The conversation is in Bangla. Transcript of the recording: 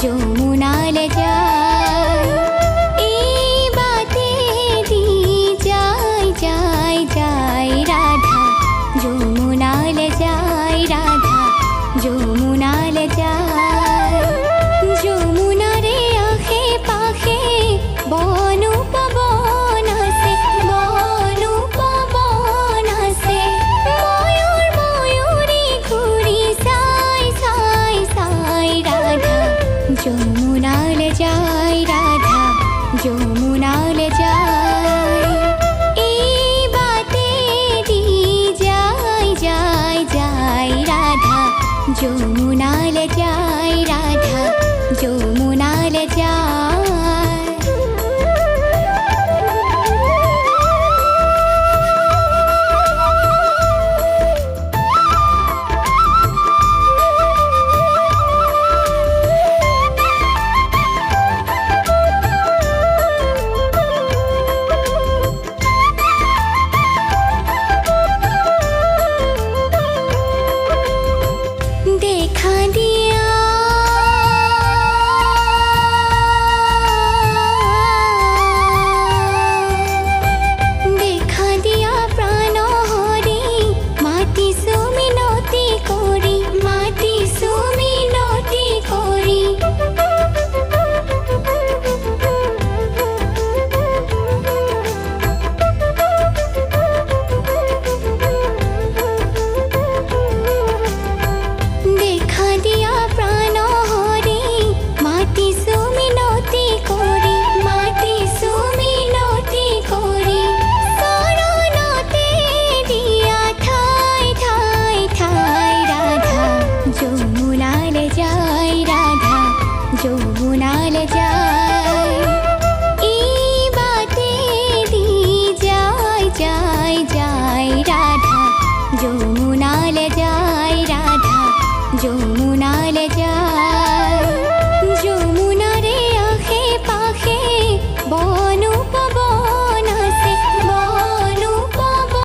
যমুনাল যাই এই বাতে দি যাই যাই যাই রাধা যমুনাল যাই রাধা যমুনাল যাই যমুনারে আখে পাখে বন পবন আছে বন পবন আছে ময়ূর ময়ূরী ঘুরি সাই সাই সাই রাধা যমুনাল যাই রাধা যমুনা